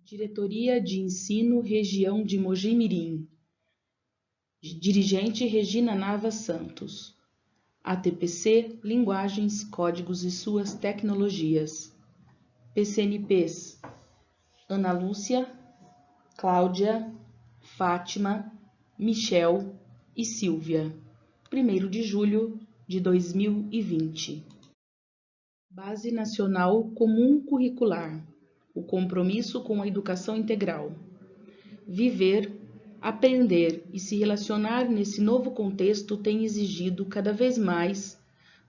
Diretoria de Ensino Região de Mogi-mirim. Dirigente Regina Nava Santos. ATPC, Linguagens, Códigos e suas tecnologias. PCNPs: Ana Lúcia, Cláudia, Fátima, Michel e Silvia. 1º de julho de 2020. Base Nacional Comum Curricular. O compromisso com a educação integral. Viver, aprender e se relacionar nesse novo contexto tem exigido cada vez mais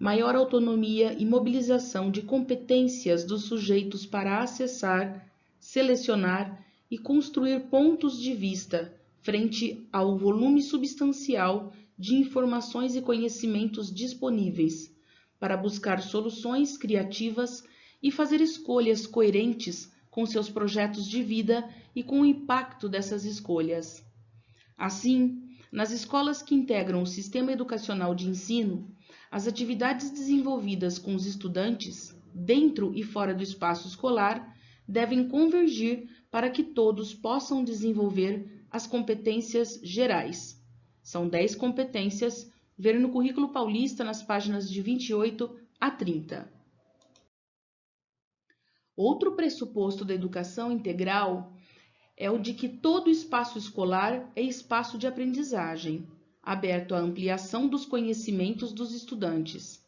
maior autonomia e mobilização de competências dos sujeitos para acessar, selecionar e construir pontos de vista frente ao volume substancial de informações e conhecimentos disponíveis, para buscar soluções criativas e fazer escolhas coerentes com seus projetos de vida e com o impacto dessas escolhas. Assim, nas escolas que integram o sistema educacional de ensino, as atividades desenvolvidas com os estudantes, dentro e fora do espaço escolar, devem convergir para que todos possam desenvolver as competências gerais. São 10 competências, ver no Currículo Paulista nas páginas de 28 a 30. Outro pressuposto da educação integral é o de que todo espaço escolar é espaço de aprendizagem, aberto à ampliação dos conhecimentos dos estudantes.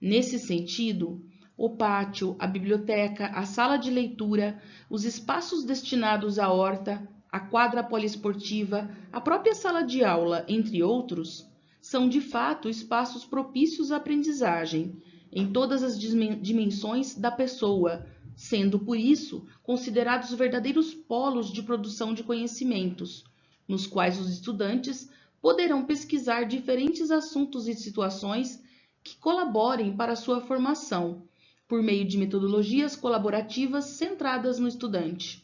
Nesse sentido, o pátio, a biblioteca, a sala de leitura, os espaços destinados à horta, a quadra poliesportiva, a própria sala de aula, entre outros, são de fato espaços propícios à aprendizagem, em todas as dimensões da pessoa, sendo por isso considerados verdadeiros polos de produção de conhecimentos, nos quais os estudantes poderão pesquisar diferentes assuntos e situações que colaborem para a sua formação, por meio de metodologias colaborativas centradas no estudante.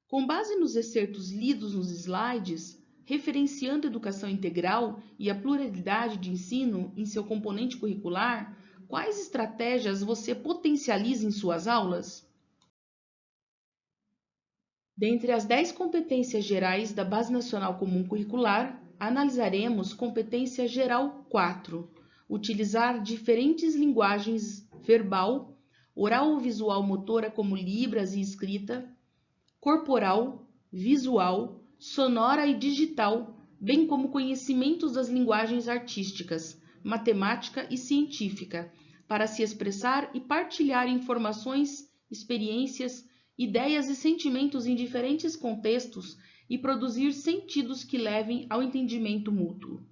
Com base nos excertos lidos nos slides, referenciando a educação integral e a pluralidade de ensino em seu componente curricular, quais estratégias você potencializa em suas aulas? Dentre as 10 competências gerais da Base Nacional Comum Curricular, analisaremos competência geral 4, utilizar diferentes linguagens verbal, oral ou visual motora como libras e escrita, corporal, visual, sonora e digital, bem como conhecimentos das linguagens artísticas, matemática e científica, para se expressar e partilhar informações, experiências, ideias e sentimentos em diferentes contextos e produzir sentidos que levem ao entendimento mútuo.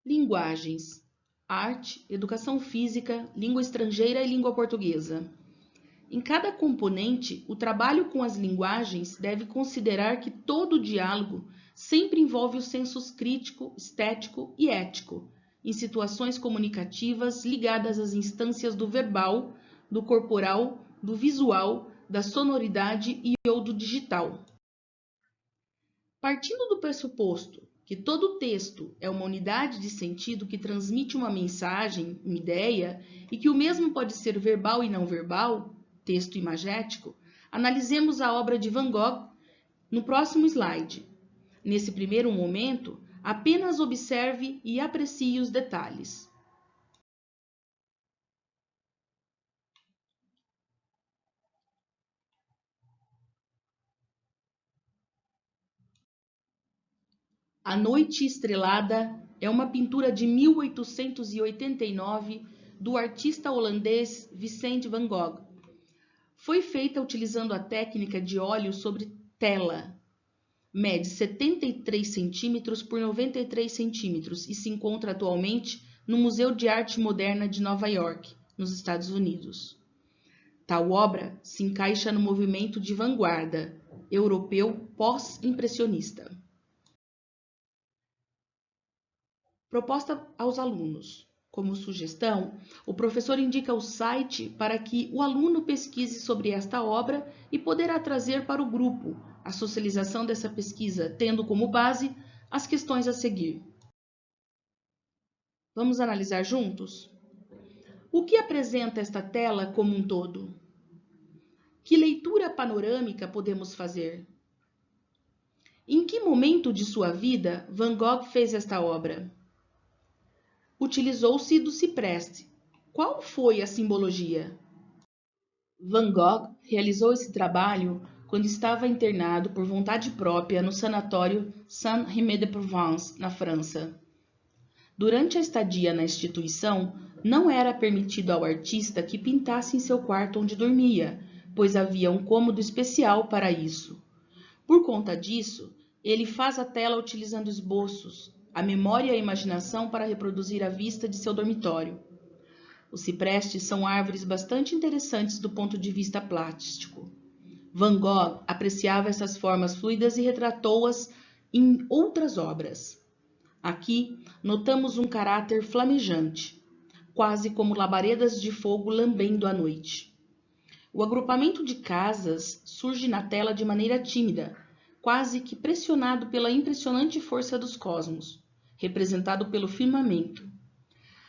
Linguagens: arte, educação física, língua estrangeira e língua portuguesa. Em cada componente, o trabalho com as linguagens deve considerar que todo diálogo sempre envolve os sensos crítico, estético e ético, em situações comunicativas ligadas às instâncias do verbal, do corporal, do visual, da sonoridade e ou do digital. Partindo do pressuposto que todo texto é uma unidade de sentido que transmite uma mensagem, uma ideia, e que o mesmo pode ser verbal e não verbal, texto imagético, analisemos a obra de Van Gogh no próximo slide. Nesse primeiro momento, apenas observe e aprecie os detalhes. A Noite Estrelada é uma pintura de 1889 do artista holandês Vincent van Gogh. Foi feita utilizando a técnica de óleo sobre tela. Mede 73 centímetros por 93 centímetros e se encontra atualmente no Museu de Arte Moderna de Nova York, nos Estados Unidos. Tal obra se encaixa no movimento de vanguarda europeu pós-impressionista. Proposta aos alunos. Como sugestão, o professor indica o site para que o aluno pesquise sobre esta obra e poderá trazer para o grupo a socialização dessa pesquisa, tendo como base as questões a seguir. Vamos analisar juntos? O que apresenta esta tela como um todo? Que leitura panorâmica podemos fazer? Em que momento de sua vida Van Gogh fez esta obra? Utilizou-se do cipreste. Qual foi a simbologia? Van Gogh realizou esse trabalho quando estava internado por vontade própria no sanatório Saint-Rémy-de-Provence, na França. Durante a estadia na instituição, não era permitido ao artista que pintasse em seu quarto onde dormia, pois havia um cômodo especial para isso. Por conta disso, ele faz a tela utilizando esboços, a memória e a imaginação para reproduzir a vista de seu dormitório. Os ciprestes são árvores bastante interessantes do ponto de vista plástico. Van Gogh apreciava essas formas fluidas e retratou-as em outras obras. Aqui notamos um caráter flamejante, quase como labaredas de fogo lambendo a noite. O agrupamento de casas surge na tela de maneira tímida, quase que pressionado pela impressionante força dos cosmos, representado pelo firmamento.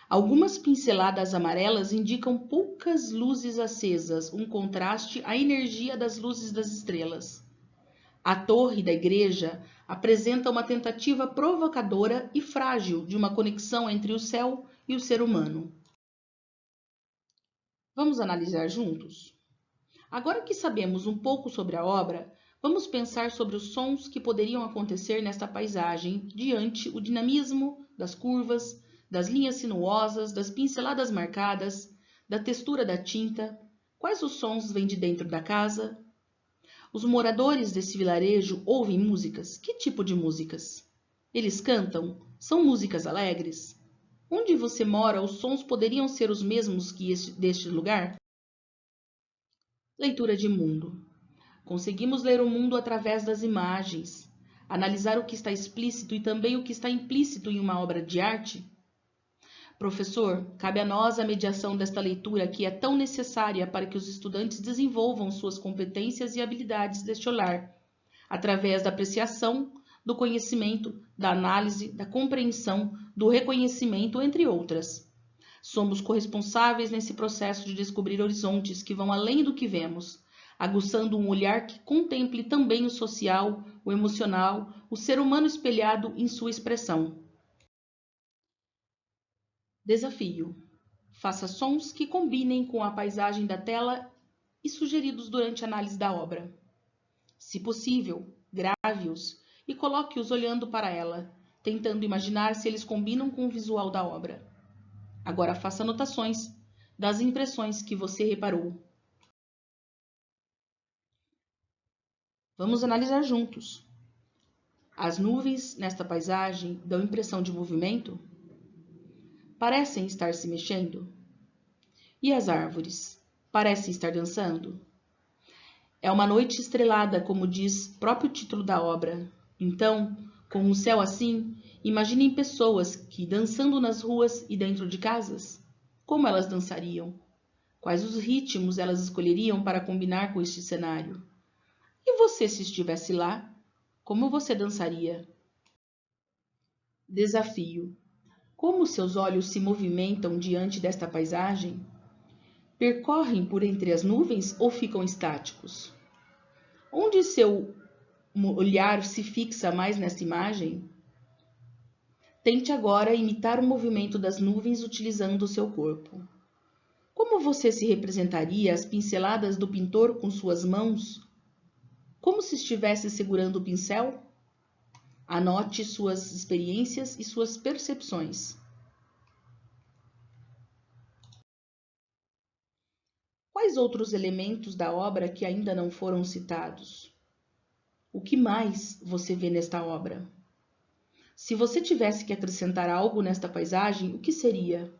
Algumas pinceladas amarelas indicam poucas luzes acesas, um contraste à energia das luzes das estrelas. A torre da igreja apresenta uma tentativa provocadora e frágil de uma conexão entre o céu e o ser humano. Vamos analisar juntos? Agora que sabemos um pouco sobre a obra, vamos pensar sobre os sons que poderiam acontecer nesta paisagem diante o dinamismo das curvas, das linhas sinuosas, das pinceladas marcadas, da textura da tinta. Quais os sons vêm de dentro da casa? Os moradores desse vilarejo ouvem músicas? Que tipo de músicas? Eles cantam? São músicas alegres? Onde você mora, os sons poderiam ser os mesmos que deste lugar? Leitura de mundo. Conseguimos ler o mundo através das imagens, analisar o que está explícito e também o que está implícito em uma obra de arte? Professor, cabe a nós a mediação desta leitura que é tão necessária para que os estudantes desenvolvam suas competências e habilidades deste olhar, através da apreciação, do conhecimento, da análise, da compreensão, do reconhecimento, entre outras. Somos corresponsáveis nesse processo de descobrir horizontes que vão além do que vemos, aguçando um olhar que contemple também o social, o emocional, o ser humano espelhado em sua expressão. Desafio. Faça sons que combinem com a paisagem da tela e sugeridos durante a análise da obra. Se possível, grave-os e coloque-os olhando para ela, tentando imaginar se eles combinam com o visual da obra. Agora faça anotações das impressões que você reparou. Vamos analisar juntos. As nuvens nesta paisagem dão impressão de movimento? Parecem estar se mexendo? E as árvores? Parecem estar dançando? É uma noite estrelada, como diz o próprio título da obra. Então, com um céu assim, imaginem pessoas que, dançando nas ruas e dentro de casas, como elas dançariam? Quais os ritmos elas escolheriam para combinar com este cenário? E você, se estivesse lá, como você dançaria? Desafio. Como seus olhos se movimentam diante desta paisagem? Percorrem por entre as nuvens ou ficam estáticos? Onde seu olhar se fixa mais nesta imagem? Tente agora imitar o movimento das nuvens utilizando o seu corpo. Como você se representaria as pinceladas do pintor com suas mãos? Como se estivesse segurando o pincel? Anote suas experiências e suas percepções. Quais outros elementos da obra que ainda não foram citados? O que mais você vê nesta obra? Se você tivesse que acrescentar algo nesta paisagem, o que seria?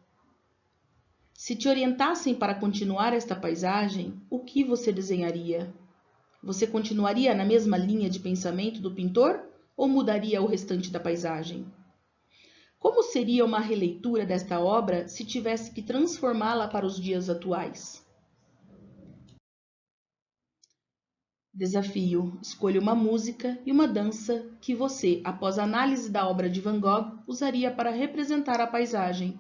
Se te orientassem para continuar esta paisagem, o que você desenharia? Você continuaria na mesma linha de pensamento do pintor ou mudaria o restante da paisagem? Como seria uma releitura desta obra se tivesse que transformá-la para os dias atuais? Desafio. Escolha uma música e uma dança que você, após a análise da obra de Van Gogh, usaria para representar a paisagem.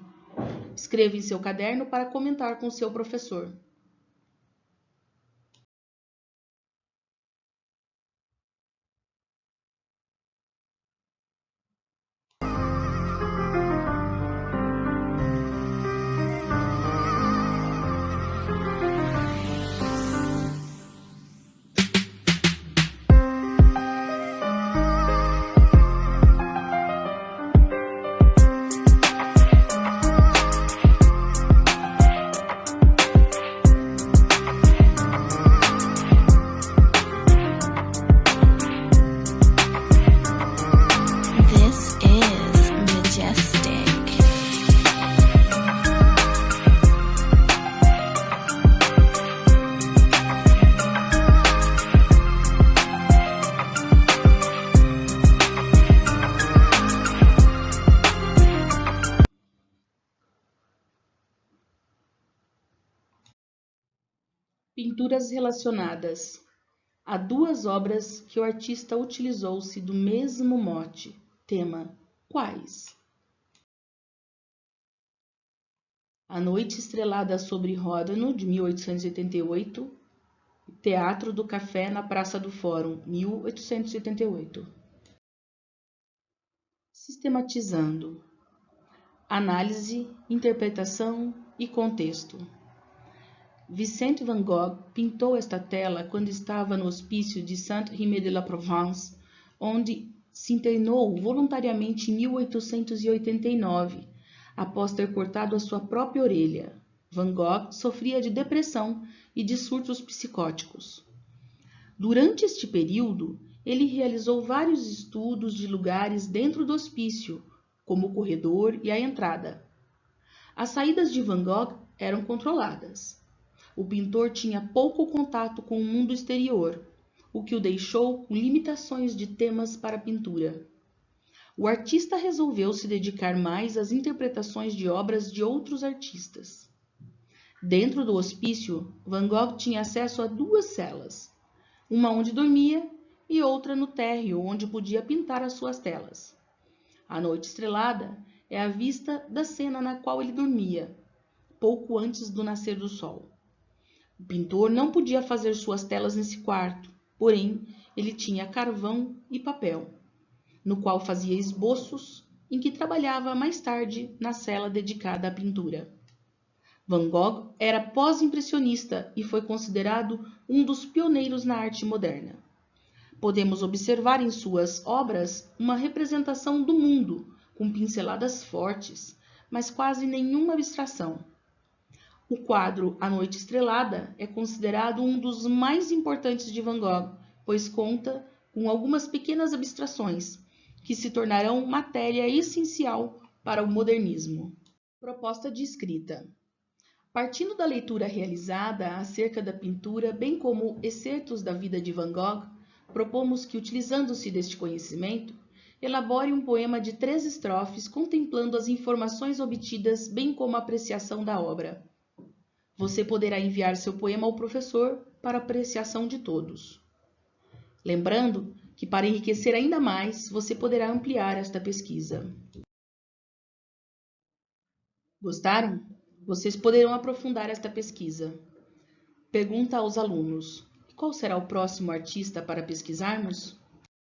Escreva em seu caderno para comentar com seu professor. Pinturas relacionadas. Há duas obras que o artista utilizou-se do mesmo mote, tema. Quais? A Noite Estrelada sobre Ródano, de 1888, Teatro do Café na Praça do Fórum, 1888. Sistematizando. Análise, interpretação e contexto. Vicente Van Gogh pintou esta tela quando estava no hospício de Saint-Rémy-de-la-Provence, onde se internou voluntariamente em 1889, após ter cortado a sua própria orelha. Van Gogh sofria de depressão e de surtos psicóticos. Durante este período, ele realizou vários estudos de lugares dentro do hospício, como o corredor e a entrada. As saídas de Van Gogh eram controladas. O pintor tinha pouco contato com o mundo exterior, o que o deixou com limitações de temas para a pintura. O artista resolveu se dedicar mais às interpretações de obras de outros artistas. Dentro do hospício, Van Gogh tinha acesso a duas celas, uma onde dormia e outra no térreo, onde podia pintar as suas telas. A Noite Estrelada é a vista da cena na qual ele dormia, pouco antes do nascer do sol. O pintor não podia fazer suas telas nesse quarto, porém, ele tinha carvão e papel, no qual fazia esboços em que trabalhava mais tarde na cela dedicada à pintura. Van Gogh era pós-impressionista e foi considerado um dos pioneiros na arte moderna. Podemos observar em suas obras uma representação do mundo, com pinceladas fortes, mas quase nenhuma abstração. O quadro A Noite Estrelada é considerado um dos mais importantes de Van Gogh, pois conta com algumas pequenas abstrações, que se tornarão matéria essencial para o modernismo. Proposta de escrita. Partindo da leitura realizada acerca da pintura, bem como excertos da vida de Van Gogh, propomos que, utilizando-se deste conhecimento, elabore um poema de 3 estrofes contemplando as informações obtidas, bem como a apreciação da obra. Você poderá enviar seu poema ao professor para apreciação de todos. Lembrando que, para enriquecer ainda mais, você poderá ampliar esta pesquisa. Gostaram? Vocês poderão aprofundar esta pesquisa. Pergunta aos alunos: qual será o próximo artista para pesquisarmos?